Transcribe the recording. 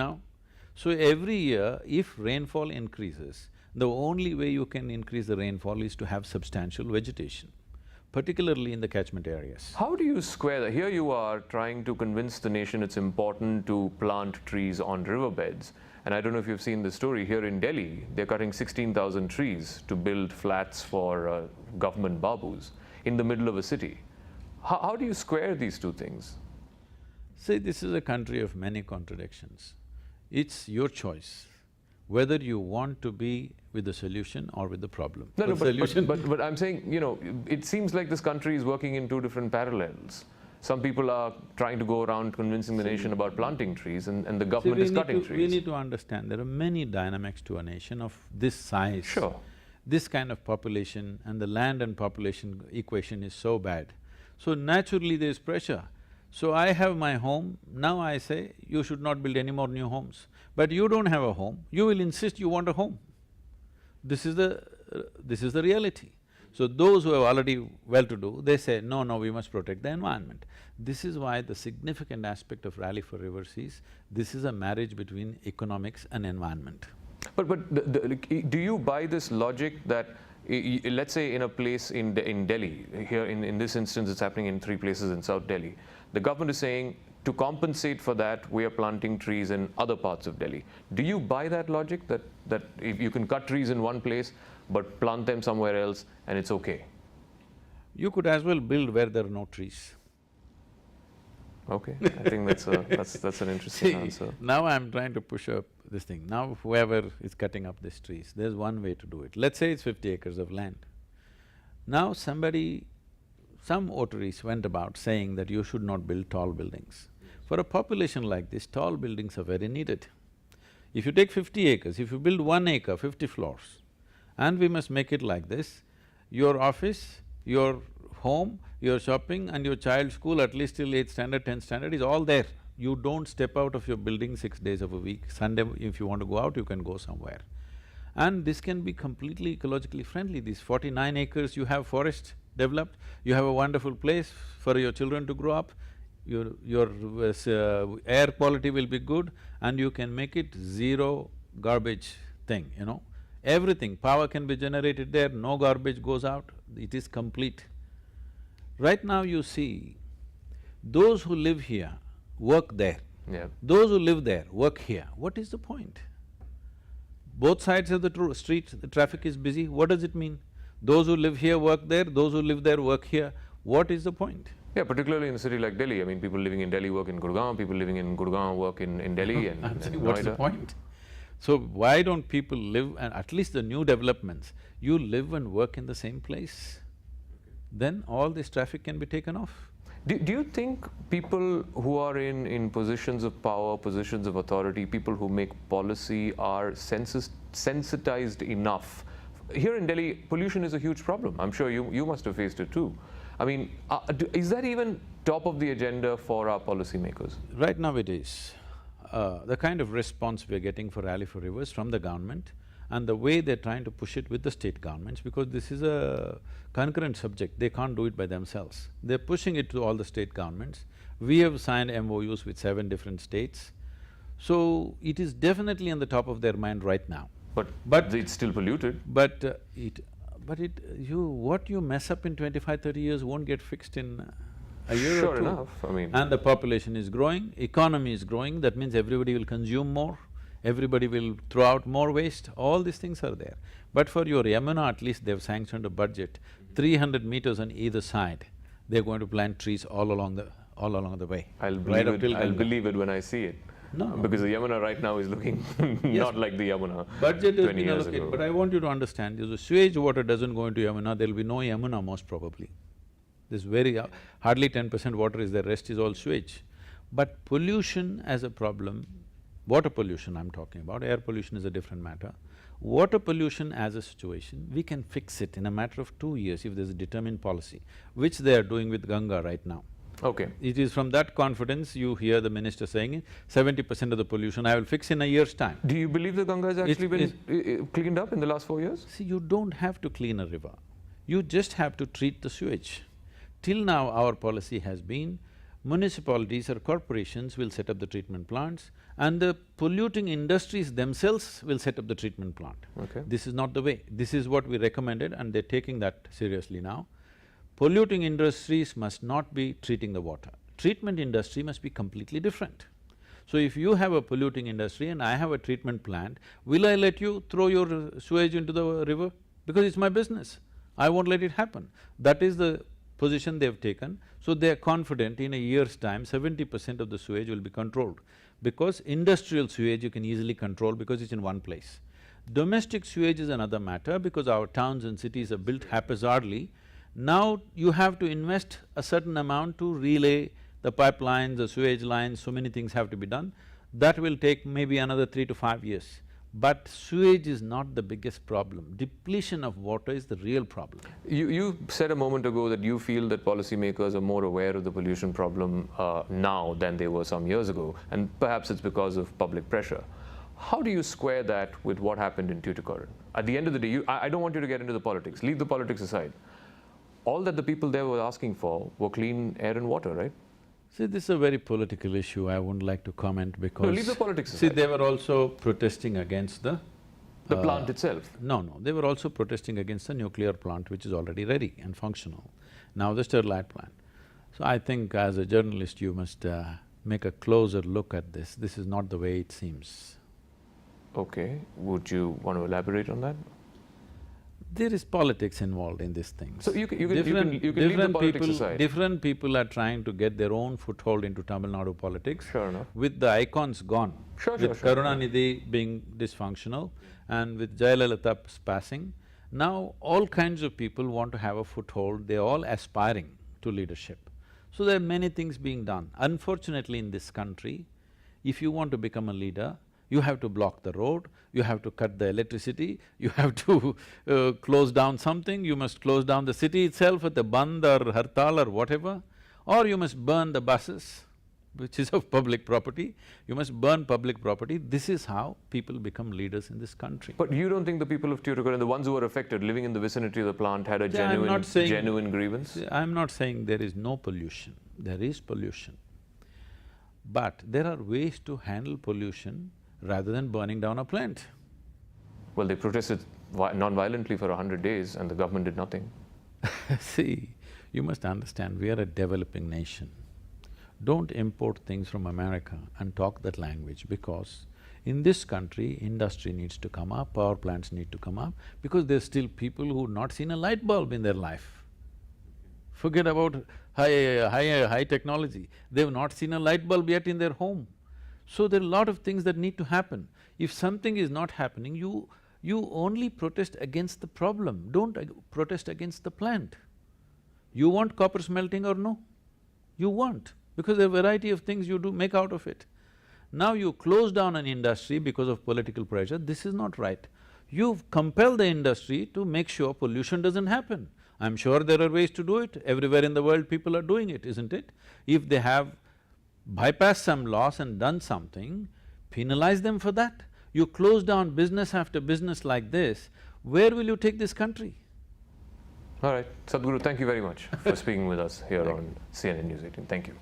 now. So every year, if rainfall increases, the only way you can increase the rainfall is to have substantial vegetation, particularly in the catchment areas. How do you square that? Here you are trying to convince the nation it's important to plant trees on riverbeds. And I don't know if you've seen the story, here in Delhi, they're cutting 16,000 trees to build flats for government babus in the middle of a city. How do you square these two things? See, this is a country of many contradictions. It's your choice whether you want to be with the solution or with the problem. No, but I'm saying, you know, it seems like this country is working in two different parallels. Some people are trying to go around convincing the nation about planting trees and the government is cutting trees. We need to understand there are many dynamics to a nation of this size. Sure. This kind of population and the land and population equation is so bad. So naturally there's pressure. So I have my home, now I say, you should not build any more new homes. But you don't have a home, you will insist you want a home. This is the reality. So those who are already well-to-do, they say, no, no, we must protect the environment. This is why the significant aspect of Rally for Rivers is, this is a marriage between economics and environment. But do you buy this logic that, let's say in a place in Delhi, here in this instance it's happening in 3 places in South Delhi, the government is saying, to compensate for that, we are planting trees in other parts of Delhi. Do you buy that logic, that if you can cut trees in one place, but plant them somewhere else and it's okay? You could as well build where there are no trees. Okay, I think that's an interesting answer. Now I'm trying to push up this thing. Now whoever is cutting up these trees, there's one way to do it. Let's say it's 50 acres of land. Now some votaries went about saying that you should not build tall buildings. For a population like this, tall buildings are very needed. If you take 50 acres, if you build 1 acre, 50 floors, and we must make it like this, your office, your home, your shopping and your child's school, at least till 8th standard, 10th standard, is all there. You don't step out of your building 6 days of a week. Sunday, if you want to go out, you can go somewhere. And this can be completely ecologically friendly. These 49 acres, you have forest developed, you have a wonderful place for your children to grow up, your air quality will be good, and you can make it zero garbage thing, you know. Everything, power can be generated there, no garbage goes out, it is complete. Right now you see, those who live here work there. Yeah. Those who live there work here. What is the point? Both sides of the street, the traffic is busy, what does it mean? Those who live here work there, those who live there work here. What is the point? Yeah, particularly in a city like Delhi. I mean, people living in Delhi work in Gurgaon, people living in Gurgaon work in Delhi and what's the point? So why don't people live, and at least the new developments, you live and work in the same place? Then all this traffic can be taken off. Do you think people who are in positions of power, positions of authority, people who make policy are sensitized enough? Here in Delhi, pollution is a huge problem. I'm sure you must have faced it too. I mean, is that even top of the agenda for our policymakers? Right now it is. The kind of response we're getting for Rally for Rivers from the government and the way they're trying to push it with the state governments, because this is a concurrent subject, they can't do it by themselves. They're pushing it to all the state governments. We have signed MOUs with 7 different states. So, it is definitely on the top of their mind right now. But it's still polluted. What you mess up in 25, 30 years won't get fixed in a year or two. Sure enough, I mean… And the population is growing, economy is growing, that means everybody will consume more, everybody will throw out more waste, all these things are there. But for your Yamuna, at least they've sanctioned a budget, 300 meters on either side, they're going to plant trees all along the way. I'll believe it when I see it. No. Because the Yamuna right now is looking not like the Yamuna budget 20 years ago. But I want you to understand, if the sewage water doesn't go into Yamuna, there'll be no Yamuna most probably. There's hardly 10% water is there, rest is all sewage. But pollution as a problem, water pollution I'm talking about, air pollution is a different matter. Water pollution as a situation, we can fix it in a matter of 2 years if there's a determined policy, which they are doing with Ganga right now. Okay. It is from that confidence you hear the minister saying, 70% of the pollution I will fix in a year's time. Do you believe the Ganga has actually been cleaned up in the last 4 years? See, you don't have to clean a river, you just have to treat the sewage. Till now, our policy has been, municipalities or corporations will set up the treatment plants and the polluting industries themselves will set up the treatment plant. Okay. This is not the way. This is what we recommended and they're taking that seriously now. Polluting industries must not be treating the water. Treatment industry must be completely different. So if you have a polluting industry and I have a treatment plant, will I let you throw your sewage into the river? Because it's my business. I won't let it happen. That is the position they've taken. So they're confident in a year's time, 70% of the sewage will be controlled. Because industrial sewage you can easily control because it's in one place. Domestic sewage is another matter because our towns and cities are built haphazardly. Now you have to invest a certain amount to relay the pipelines, the sewage lines, so many things have to be done. That will take maybe another 3 to 5 years. But sewage is not the biggest problem. Depletion of water is the real problem. You said a moment ago that you feel that policymakers are more aware of the pollution problem now than they were some years ago, and perhaps it's because of public pressure. How do you square that with what happened in Tuticorin? At the end of the day, I don't want you to get into the politics, leave the politics aside. All that the people there were asking for were clean air and water, right? See, this is a very political issue, I wouldn't like to comment because… No, leave the politics aside. See, they were also protesting against the… plant itself? No, they were also protesting against the nuclear plant which is already ready and functional. Now the Sterlite plant. So I think as a journalist you must make a closer look at this. This is not the way it seems. Okay, would you want to elaborate on that? There is politics involved in this thing. So you can leave the politics aside. Different people are trying to get their own foothold into Tamil Nadu politics. Sure enough. With the icons gone. With Karunanidhi being dysfunctional and with Jayalalitha's passing, now all kinds of people want to have a foothold, they're all aspiring to leadership. So there are many things being done. Unfortunately in this country, if you want to become a leader, you have to block the road, you have to cut the electricity, you have to close down something, you must close down the city itself at the Bandh or Hartal or whatever, or you must burn the buses, which is of public property, you must burn public property. This is how people become leaders in this country. But you don't think the people of Tuticorin, the ones who were affected, living in the vicinity of the plant, had a genuine grievance? I'm not saying there is no pollution, there is pollution. But there are ways to handle pollution rather than burning down a plant. Well, they protested non-violently for 100 days and the government did nothing. See, you must understand, we are a developing nation. Don't import things from America and talk that language because in this country, industry needs to come up, power plants need to come up because there's still people who've not seen a light bulb in their life. Forget about high technology, they've not seen a light bulb yet in their home. So there are a lot of things that need to happen. If something is not happening, you only protest against the problem, don't protest against the plant. You want copper smelting or no? You want, because there are a variety of things you do make out of it. Now you close down an industry because of political pressure, this is not right. You've compelled the industry to make sure pollution doesn't happen. I'm sure there are ways to do it, everywhere in the world people are doing it, isn't it? If they have bypassed some laws and done something, penalize them for that. You close down business after business like this, where will you take this country? All right, Sadhguru, thank you very much for speaking with us here on CNN News 18. Thank you.